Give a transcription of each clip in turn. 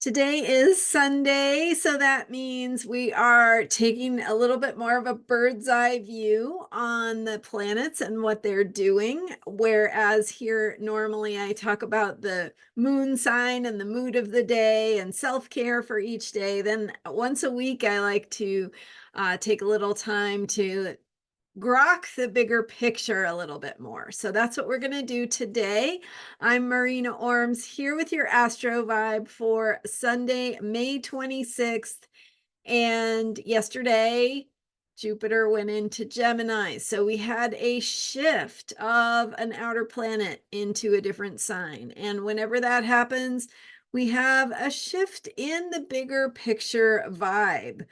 Today is Sunday, so that means we are taking a little bit more of a bird's eye view on the planets and what they're doing. Whereas here, normally I talk about the moon sign and the mood of the day and self-care for each day. Then once a week, I like to take a little time to grok the bigger picture a little bit more. So that's what we're going to do today. I'm Marina Orms here with your Astro Vibe for Sunday, May 26th. And yesterday, Jupiter went into Gemini. So we had a shift of an outer planet into a different sign. And whenever that happens, we have a shift in the bigger picture vibe.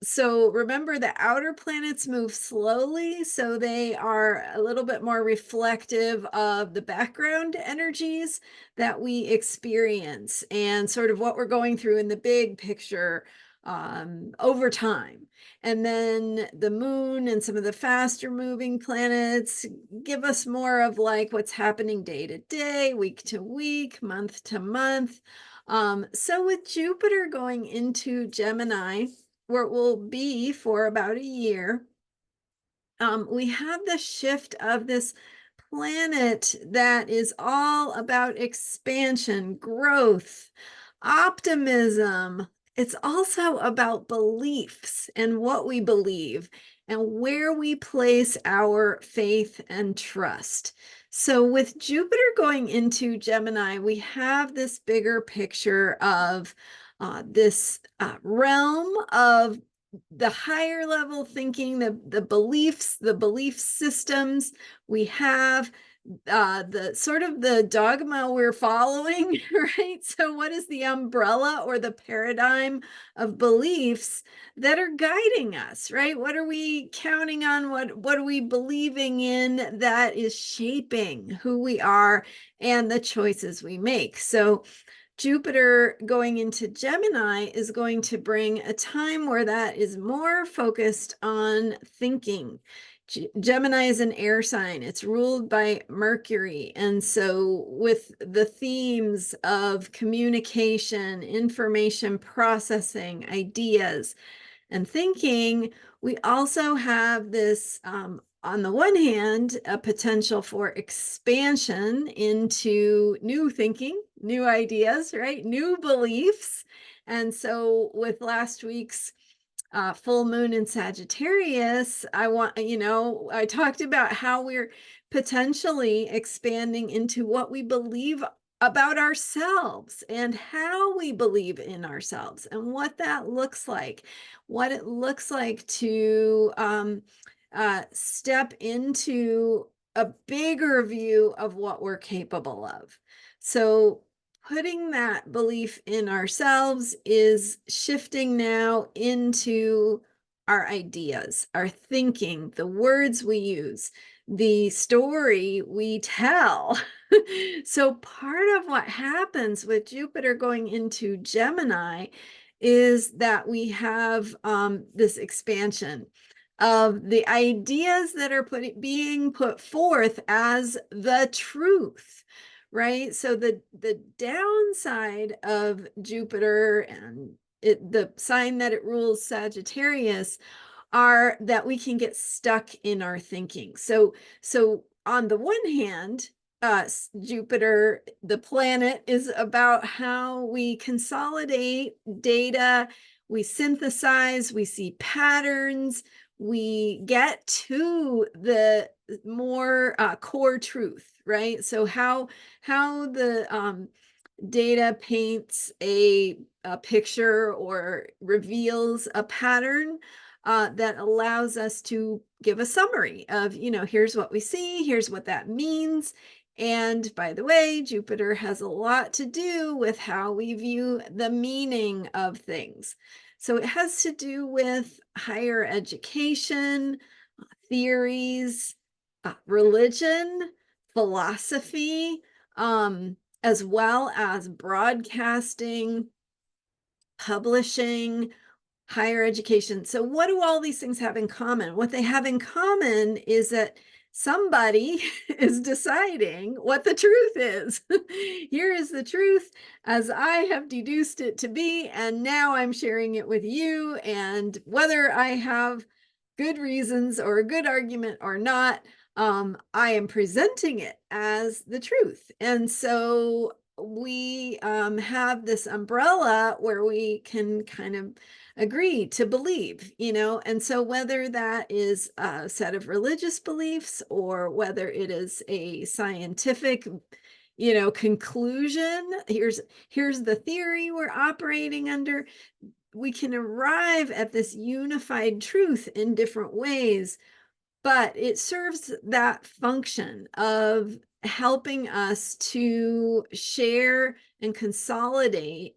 So remember, the outer planets move slowly, so they are a little bit more reflective of the background energies that we experience and sort of what we're going through in the big picture over time. And then the moon and some of the faster moving planets give us more of like what's happening day to day, week to week, month to month. So with Jupiter going into Gemini, where it will be for about a year, we have the shift of this planet that is all about expansion, growth, optimism. It's also about beliefs and what we believe and where we place our faith and trust. So, with Jupiter going into Gemini, we have this bigger picture of this realm of the higher level thinking, the beliefs, the belief systems we have, the sort of the dogma we're following, right? So what is the umbrella or the paradigm of beliefs that are guiding us, right? What are we counting on? What are we believing in that is shaping who we are and the choices we make? So Jupiter going into Gemini is going to bring a time where that is more focused on thinking. Gemini is an air sign. It's ruled by Mercury. And so, with the themes of communication, information processing, ideas, and thinking, we also have this, on the one hand, a potential for expansion into new thinking, new ideas, right? New beliefs. And so, with last week's full moon in Sagittarius, I talked about how we're potentially expanding into what we believe about ourselves and how we believe in ourselves and what that looks like, what it looks like to step into a bigger view of what we're capable of. So putting that belief in ourselves is shifting now into our ideas, our thinking, the words we use, the story we tell. So part of what happens with Jupiter going into Gemini is that we have this expansion of the ideas that are being put forth as the truth, right? So the downside of Jupiter and the sign that it rules, Sagittarius, are that we can get stuck in our thinking. So on the one hand, Jupiter, the planet, is about how we consolidate data, we synthesize, we see patterns, we get to the more core truth, right? So how the data paints a picture or reveals a pattern that allows us to give a summary of, here's what we see, here's what that means. And by the way, Jupiter has a lot to do with how we view the meaning of things. So it has to do with higher education, theories, religion, philosophy, as well as broadcasting, publishing, higher education. So what do all these things have in common? What they have in common is that somebody is deciding what the truth is. Here is the truth as I have deduced it to be, and now I'm sharing it with you. And whether I have good reasons or a good argument or not, I am presenting it as the truth. And so we have this umbrella where we can kind of agree to believe, and so whether that is a set of religious beliefs or whether it is a scientific, conclusion, here's the theory we're operating under, we can arrive at this unified truth in different ways, but it serves that function of helping us to share and consolidate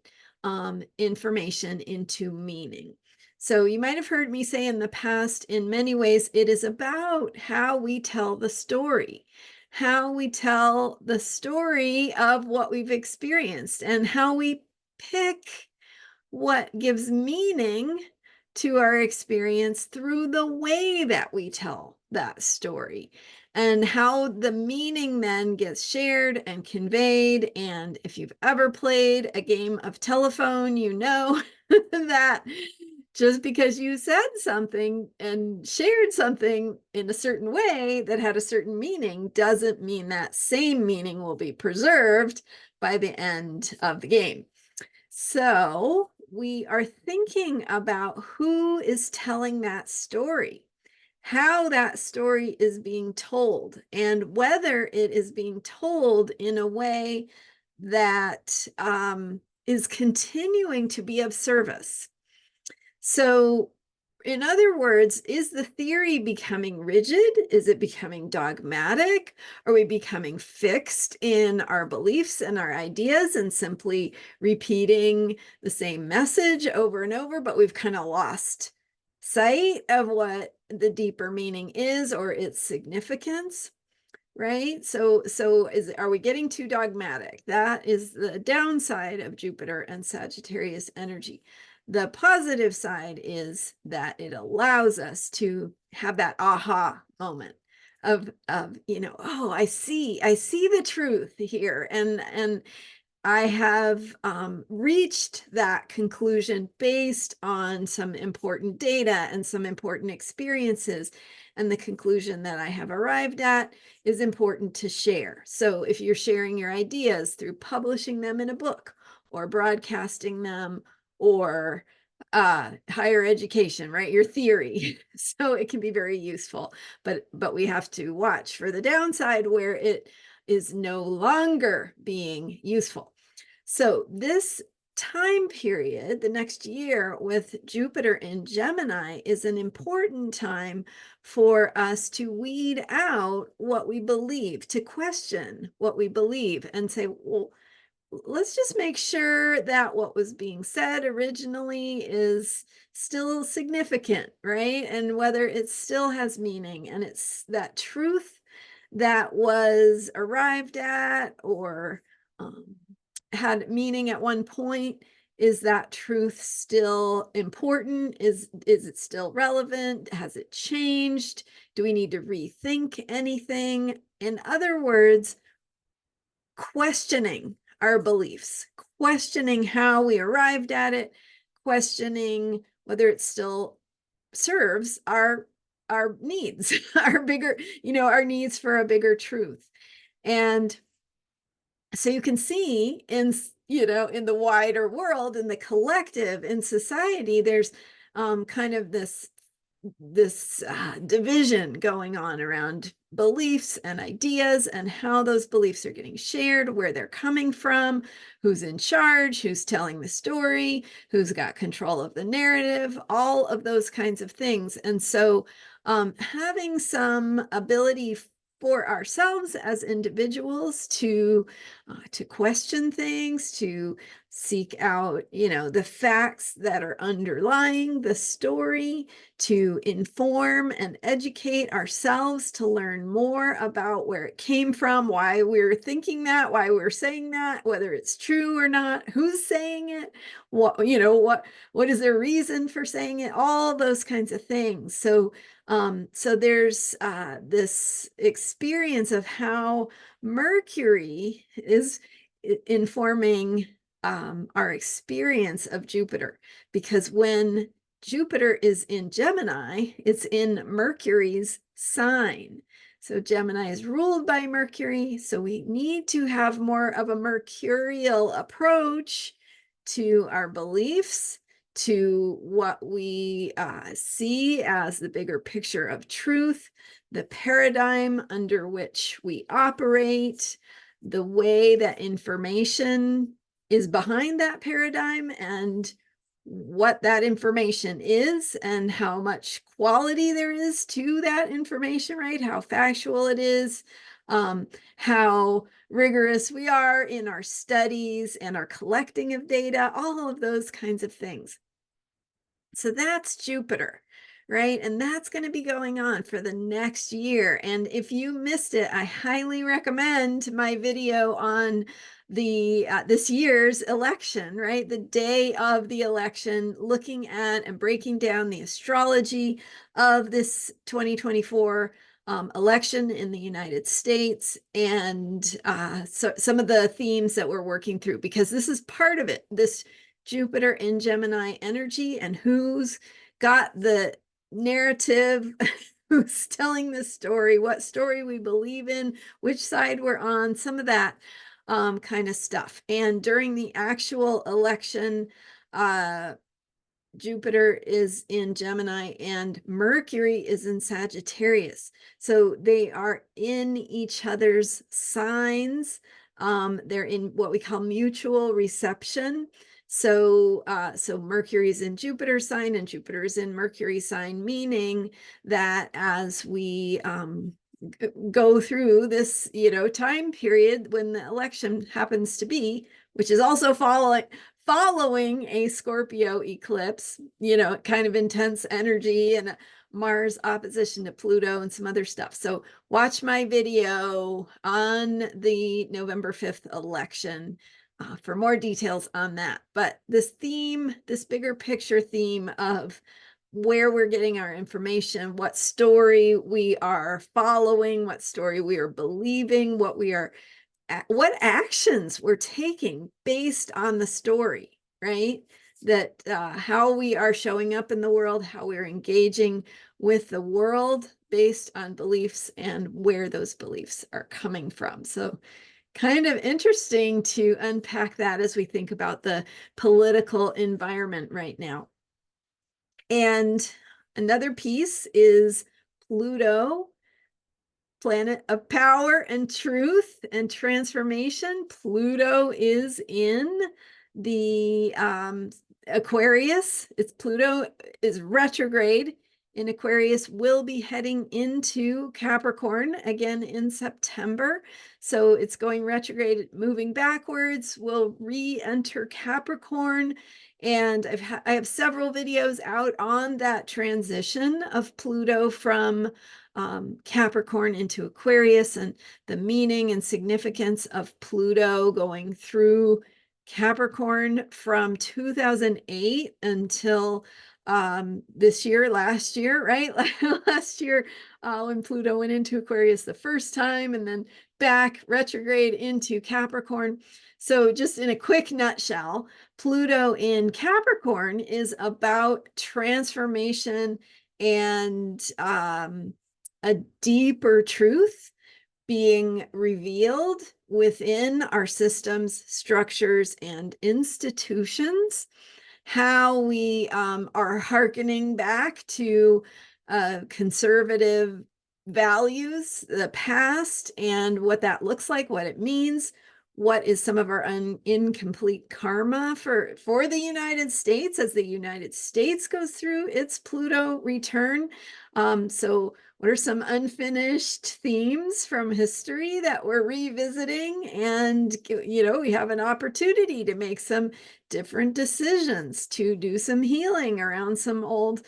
information into meaning. So you might have heard me say in the past, in many ways, it is about how we tell the story, how we tell the story of what we've experienced, and how we pick what gives meaning to our experience through the way that we tell that story, and how the meaning then gets shared and conveyed. And if you've ever played a game of telephone, you know that just because you said something and shared something in a certain way that had a certain meaning doesn't mean that same meaning will be preserved by the end of the game. So we are thinking about who is telling that story, how that story is being told, and whether it is being told in a way that is continuing to be of service. So, in other words, is the theory becoming rigid? Is it becoming dogmatic? Are we becoming fixed in our beliefs and our ideas and simply repeating the same message over and over, but we've kind of lost sight of what the deeper meaning is or its significance? Right? So are we getting too dogmatic? That is the downside of Jupiter and Sagittarius energy. The positive side is that it allows us to have that aha moment of oh, I see the truth here, and I have reached that conclusion based on some important data and some important experiences. And the conclusion that I have arrived at is important to share. So if you're sharing your ideas through publishing them in a book or broadcasting them or higher education, right? Your theory. So it can be very useful, but we have to watch for the downside where it is no longer being useful. So this time period, the next year with Jupiter in Gemini, is an important time for us to weed out what we believe, to question what we believe and say, well, let's just make sure that what was being said originally is still significant, right? And whether it still has meaning, and it's that truth that was arrived at or had meaning at one point. Is that truth still important? Is it still relevant? Has it changed? Do we need to rethink anything? In other words, questioning our beliefs, questioning how we arrived at it, questioning whether it still serves our needs, our bigger, our needs for a bigger truth. And so you can see in the wider world, in the collective, in society, there's kind of this division going on around beliefs and ideas and how those beliefs are getting shared, where they're coming from, who's in charge, who's telling the story, who's got control of the narrative, all of those kinds of things. And so having some ability for ourselves as individuals to question things, to seek out, the facts that are underlying the story, to inform and educate ourselves, to learn more about where it came from, why we're thinking that, why we're saying that, whether it's true or not, who's saying it, what is their reason for saying it, all those kinds of things. So there's this experience of how Mercury is informing our experience of Jupiter, because when Jupiter is in Gemini, it's in Mercury's sign. So Gemini is ruled by Mercury. So we need to have more of a mercurial approach to our beliefs, to what we see as the bigger picture of truth, the paradigm under which we operate, the way that information is behind that paradigm, and what that information is, and how much quality there is to that information, right? How factual it is, how rigorous we are in our studies and our collecting of data, all of those kinds of things. So that's Jupiter, right? And that's going to be going on for the next year. And if you missed it, I highly recommend my video on the this year's election, right? The day of the election, looking at and breaking down the astrology of this 2024 election in the United States, and so some of the themes that we're working through, because this is part of it, this Jupiter in Gemini energy, and who's got the narrative, who's telling the story, what story we believe in, which side we're on, some of that kind of stuff. And during the actual election, Jupiter is in Gemini and Mercury is in Sagittarius. So they are in each other's signs. They're in what we call mutual reception. So Mercury is in Jupiter's sign and Jupiter is in Mercury's sign, meaning that as we go through this, time period when the election happens to be, which is also following a Scorpio eclipse, kind of intense energy, and Mars opposition to Pluto and some other stuff. So watch my video on the November 5th election for more details on that. But this theme, this bigger picture theme of where we're getting our information, what story we are following, what story we are believing, what actions we're taking based on the story, right? That how we are showing up in the world, how we're engaging with the world based on beliefs, and where those beliefs are coming from. So kind of interesting to unpack that as we think about the political environment right now. And another piece is Pluto, planet of power and truth and transformation. Pluto is in the Aquarius. Pluto is retrograde in Aquarius, will be heading into Capricorn again in September. So it's going retrograde, moving backwards, will re-enter Capricorn. And I have several videos out on that transition of Pluto from Capricorn into Aquarius, and the meaning and significance of Pluto going through Capricorn from 2008 until last year, right? Last year, when Pluto went into Aquarius the first time, and then back retrograde into Capricorn. So just in a quick nutshell, Pluto in Capricorn is about transformation and a deeper truth being revealed within our systems, structures, and institutions. How we are hearkening back to conservative values, the past, and what that looks like, what it means, what is some of our incomplete karma for the United States as the United States goes through its Pluto return. So what are some unfinished themes from history that we're revisiting? And, we have an opportunity to make some different decisions, to do some healing around some old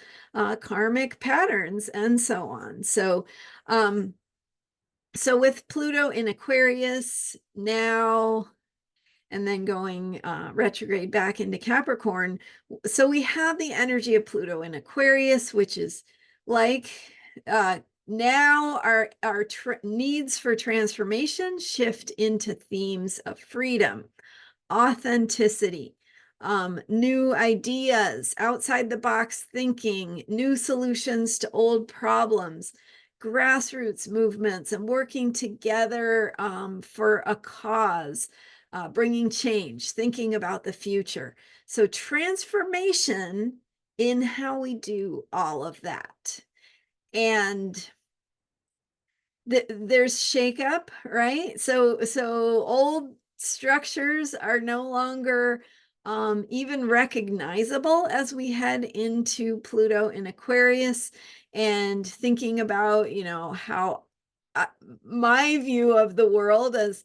karmic patterns and so on. So with Pluto in Aquarius now, and then going retrograde back into Capricorn, so we have the energy of Pluto in Aquarius, which is like now our needs for transformation shift into themes of freedom, authenticity, new ideas, outside the box thinking, new solutions to old problems, grassroots movements, and working together for a cause, bringing change, thinking about the future. So transformation in how we do all of that. And there's shakeup, right? So old structures are no longer even recognizable as we head into Pluto in Aquarius, and thinking about, how my view of the world as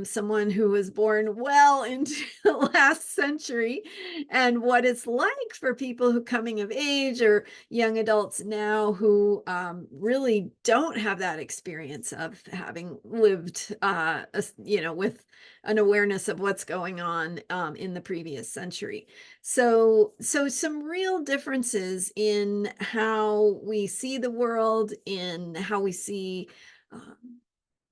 someone who was born well into the last century, and what it's like for people who coming of age or young adults now who really don't have that experience of having lived, with an awareness of what's going on in the previous century. So some real differences in how we see the world, in how we see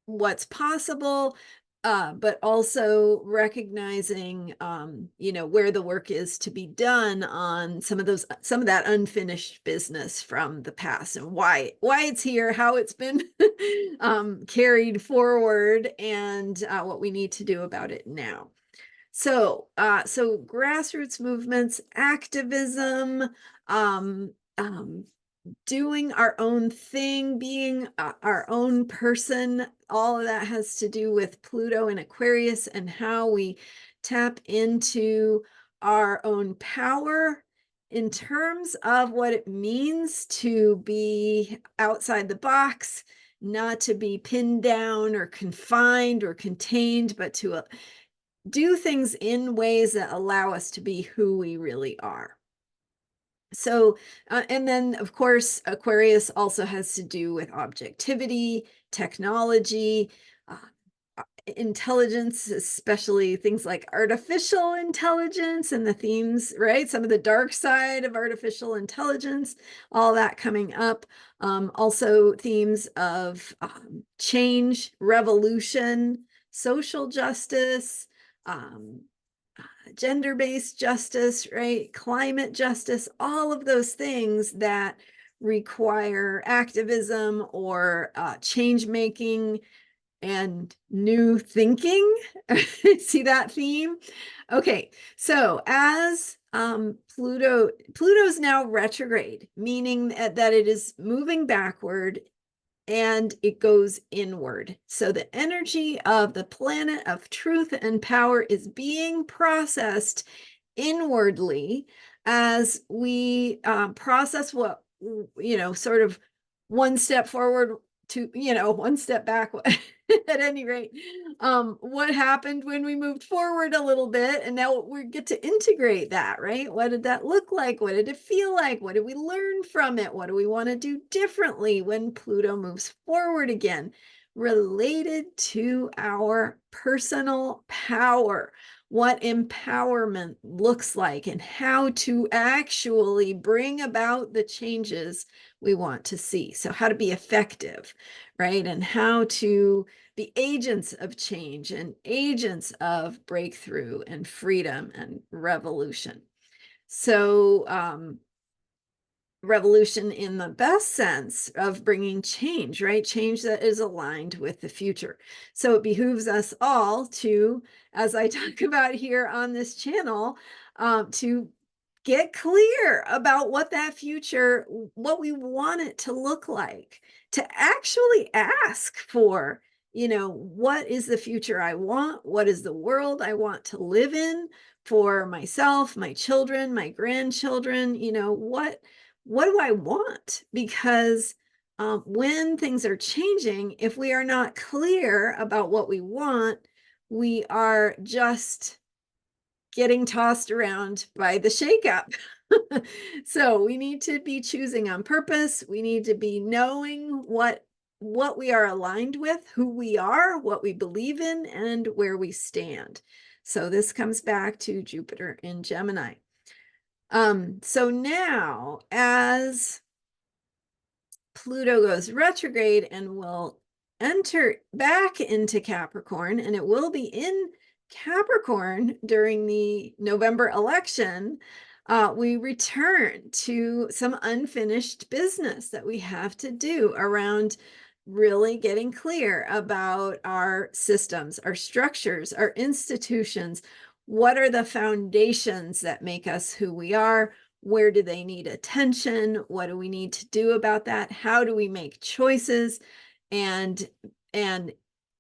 what's possible, but also recognizing, where the work is to be done on some of that unfinished business from the past, and why it's here, how it's been carried forward, and what we need to do about it now. So grassroots movements, activism, doing our own thing, being our own person, all of that has to do with Pluto in Aquarius and how we tap into our own power in terms of what it means to be outside the box, not to be pinned down or confined or contained, but to do things in ways that allow us to be who we really are. So, and then of course, Aquarius also has to do with objectivity, technology, intelligence, especially things like artificial intelligence and the themes, right? Some of the dark side of artificial intelligence, all that coming up. Also themes of change, revolution, social justice, gender-based justice, right? Climate justice, all of those things that require activism or change making and new thinking. See that theme? Okay, so as Pluto's now retrograde, meaning that it is moving backward and it goes inward. So the energy of the planet of truth and power is being processed inwardly as we process what, sort of one step forward to, one step back at any rate, what happened when we moved forward a little bit, and now we get to integrate that, right? What did that look like? What did it feel like? What did we learn from it? What do we want to do differently when Pluto moves forward again, related to our personal power, what empowerment looks like, and how to actually bring about the changes we want to see. So how to be effective, right? And how to be agents of change and agents of breakthrough and freedom and revolution. So revolution in the best sense of bringing change, right? Change that is aligned with the future. So it behooves us all to, as I talk about here on this channel, to get clear about what that future, what we want it to look like, to actually ask for what is the future I want? What is the world I want to live in for myself, my children, my grandchildren? What do I want? Because when things are changing, if we are not clear about what we want, we are just getting tossed around by the shakeup. So we need to be choosing on purpose. We need to be knowing what we are aligned with, who we are, what we believe in, and where we stand. So this comes back to Jupiter in Gemini. So now, as Pluto goes retrograde and will enter back into Capricorn, and it will be in Capricorn during the November election, we return to some unfinished business that we have to do around really getting clear about our systems, our structures, our institutions. What are the foundations that make us who we are? Where do they need attention? What do we need to do about that? How do we make choices and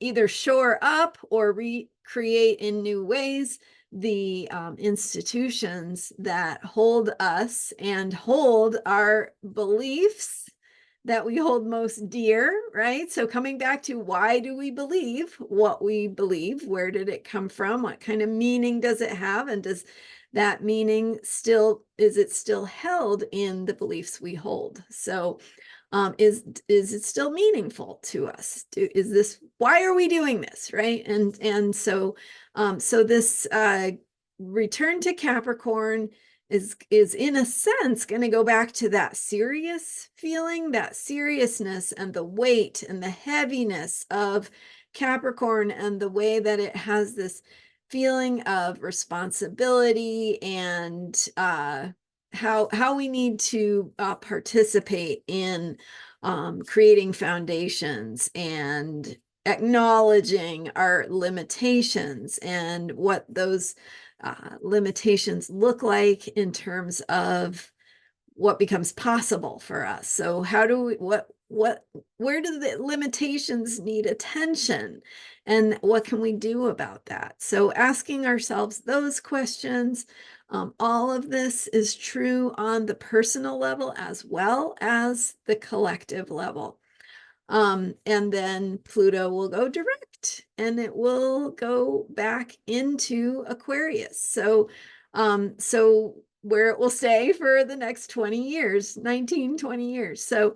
either shore up or recreate in new ways the institutions that hold us and hold our beliefs that we hold most dear, right? So coming back to, why do we believe what we believe? Where did it come from? What kind of meaning does it have? And does that meaning is it still held in the beliefs we hold? So is it still meaningful to us? Why are we doing this, right? And so this return to Capricorn is in a sense going to go back to that serious feeling, that seriousness and the weight and the heaviness of Capricorn, and the way that it has this feeling of responsibility, and how we need to participate in creating foundations and acknowledging our limitations and what those limitations look like in terms of what becomes possible for us. So how do we, where do the limitations need attention, and what can we do about that? So asking ourselves those questions. All of this is true on the personal level as well as the collective level. And then Pluto will go direct and it will go back into Aquarius. So where it will stay for the next 20 years, 19, 20 years. So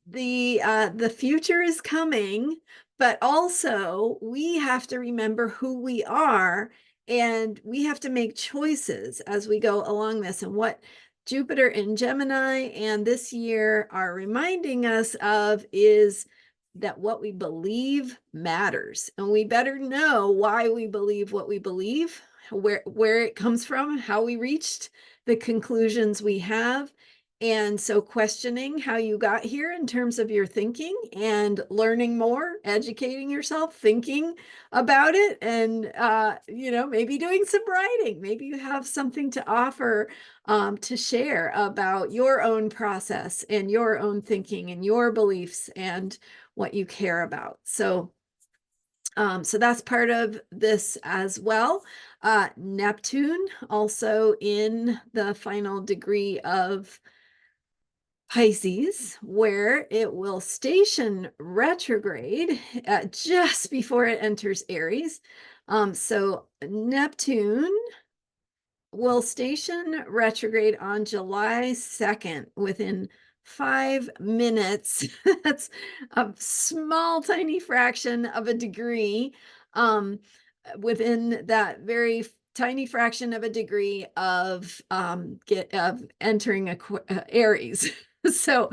the future is coming, but also we have to remember who we are, and we have to make choices as we go along this. And what Jupiter in Gemini and this year are reminding us of is that what we believe matters, and we better know why we believe what we believe, where it comes from, how we reached the conclusions we have. And so questioning how you got here in terms of your thinking, and learning more, educating yourself, thinking about it, and maybe doing some writing. Maybe you have something to offer, to share about your own process and your own thinking and your beliefs and what you care about. So that's part of this as well. Neptune also in the final degree of Pisces, where it will station retrograde just before it enters Aries. So Neptune will station retrograde on July 2nd, within 5 minutes. That's a small, tiny fraction of a degree, within that very tiny fraction of a degree of entering Aries. So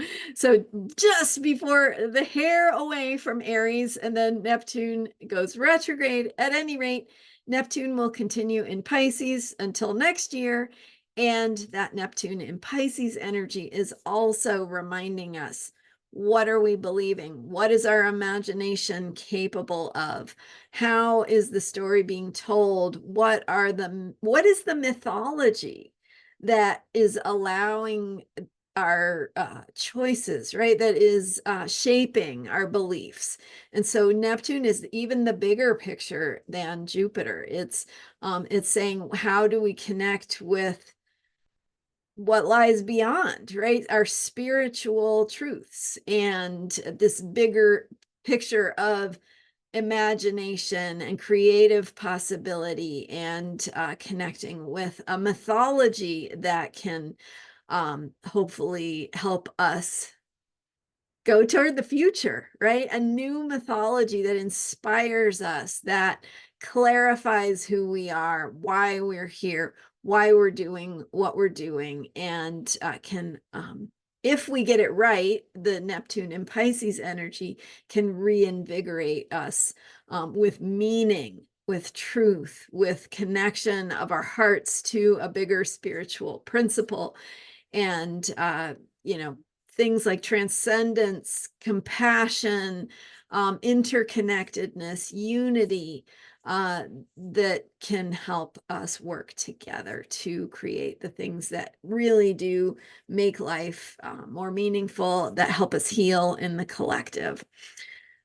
just before the hair away from Aries, and then Neptune goes retrograde. At any rate, Neptune will continue in Pisces until next year. And that Neptune in Pisces energy is also reminding us, what are we believing? What is our imagination capable of? How is the story being told? What is the mythology that is allowing our choices, right? That is shaping our beliefs. And so Neptune is even the bigger picture than Jupiter. It's saying, how do we connect with what lies beyond, right? Our spiritual truths and this bigger picture of imagination and creative possibility, and connecting with a mythology that can hopefully help us go toward the future, right? A new mythology that inspires us, that clarifies who we are, why we're here, why we're doing what we're doing, and can, if we get it right, the Neptune and Pisces energy can reinvigorate us with meaning, with truth, with connection of our hearts to a bigger spiritual principle. And, things like transcendence, compassion, interconnectedness, unity, that can help us work together to create the things that really do make life more meaningful, that help us heal in the collective.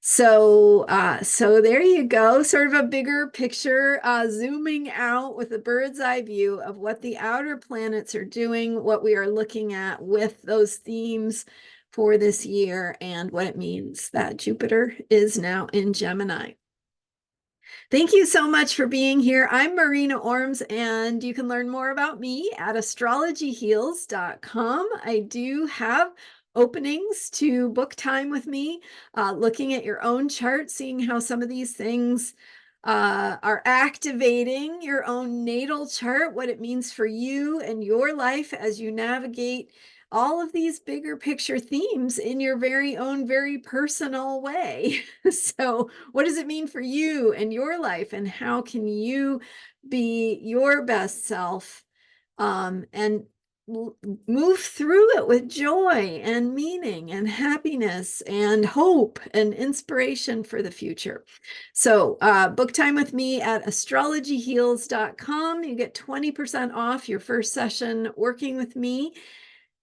So there you go, sort of a bigger picture, zooming out with a bird's eye view of what the outer planets are doing, what we are looking at with those themes for this year, and what it means that Jupiter is now in Gemini. Thank you so much for being here. I'm Marina Orms, and you can learn more about me at astrologyheals.com. I do have openings to book time with me, looking at your own chart, seeing how some of these things are activating your own natal chart, what it means for you and your life as you navigate all of these bigger picture themes in your very own, very personal way. So, what does it mean for you and your life, and how can you be your best self, and move through it with joy and meaning and happiness and hope and inspiration for the future? So book time with me at astrologyheals.com. You get 20% off your first session working with me.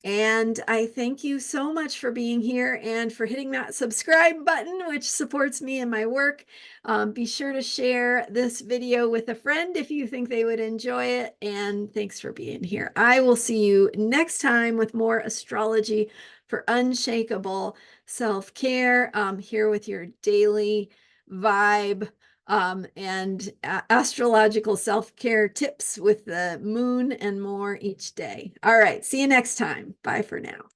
And I thank you so much for being here and for hitting that subscribe button, which supports me in my work. Be sure to share this video with a friend if you think they would enjoy it. And thanks for being here. I will see you next time with more astrology for unshakable self-care, here with your daily vibe, and astrological self-care tips with the moon and more each day. All right, see you next time. Bye for now.